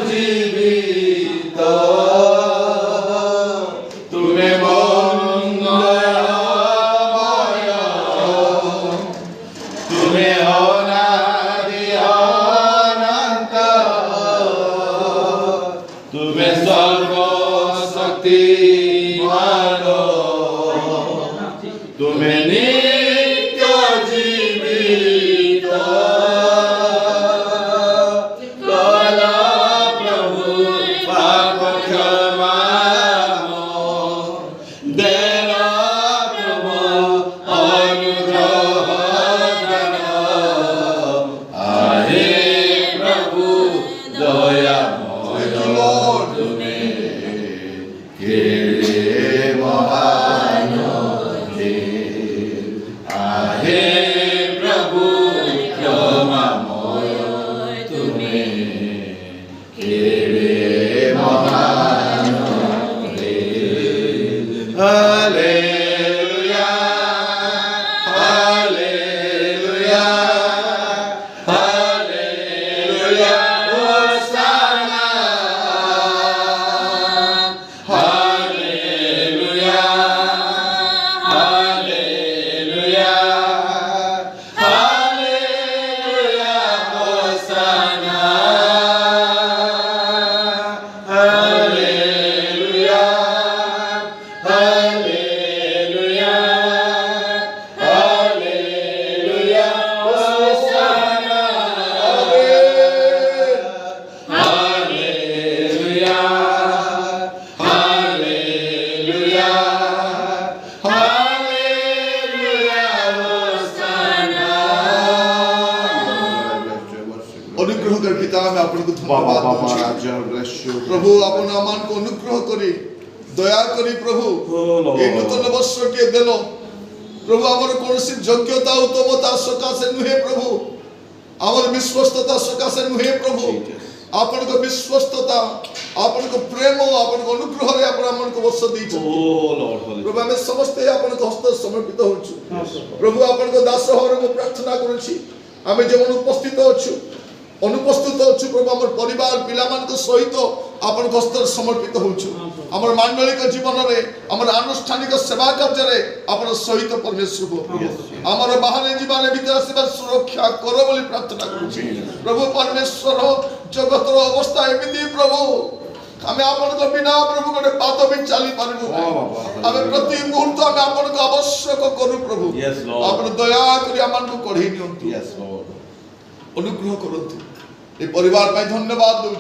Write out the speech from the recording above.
জীবিত তুমি মঙ্গলময় তুমি অনাদি অনন্ত তুমি সর্বশক্তিমান তুমি নিত্য জীবিত অনুগ্রহকারী পিতা আমি আপনাকে ধন্যবাদ দিচ্ছি প্রভু আপন আমাকে অনুগ্রহ করি দয়া করি প্রভু এই নূতন বর্ষকে দেল প্রভু আমার কৌশি যোগ্যতা উত্তমতা সকাশে নুহে প্রভু আমার বিশ্বস্ততা সকাশে নুহে প্রভু ଆପଣଙ୍କ ବିଶ୍ୱସ୍ତତା ଆପଣଙ୍କ ପ୍ରେମ ଆପଣଙ୍କ ଅନୁଗ୍ରହରେ ଆପଣ ଆମକୁ ବର୍ଷ ଦେଇଛନ୍ତି ପ୍ରଭୁ ଆମେ ସମସ୍ତେ ଆପଣଙ୍କ ହସ୍ତ ସମର୍ପିତ ହଉଛୁ ପ୍ରଭୁ ଆପଣଙ୍କ ଦାସ ଭାବରେ ମୁଁ ପ୍ରାର୍ଥନା କରୁଛି ଆମେ ଯେଉଁମାନେ ଅନୁପସ୍ଥିତ ଅଛୁ ପ୍ରଭୁ ଆମର ପରିବାର ପିଲାମାନଙ୍କ ସହିତ ଆପଣଙ୍କ ହସ୍ତରେ ସମର୍ପିତ ହଉଛୁ ଆମର ମାଣ୍ଡଳିକ ଜୀବନରେ ଆମର ଆନୁଷ୍ଠାନିକ ସେବା କାର୍ଯ୍ୟରେ ଆପଣ ସହିତ ପରମେଶ୍ୱର ଆମର ବାହାରେ ଯିବାରେ ଭିତରେ ଆସିବା ସୁରକ୍ଷା କର ବୋଲି ପ୍ରାର୍ଥନା କରୁଛି ପ୍ରଭୁ ପରମେଶ୍ୱର ଜଗତର ଅବସ୍ଥା ଏମିତି ପ୍ରଭୁ ଆମେ ଆପଣଙ୍କ ବିନା ପ୍ରଭୁ ଗୋଟେ ପାଦ ବି ଚାଲି ପାରିବୁ ଆମେ ପ୍ରତି ମୁହୂର୍ତ୍ତ ଆମେ ଆପଣଙ୍କୁ ଆବଶ୍ୟକ କରୁ ପ୍ରଭୁ ଆପଣ ଦୟା କରି ଆମମାନଙ୍କୁ କଢ଼େଇ ନିଅନ୍ତୁ ଅନୁଗ୍ରହ କରନ୍ତୁ ଏ ପରିବାର ପାଇଁ ଧନ୍ୟବାଦ ଦଉଛି।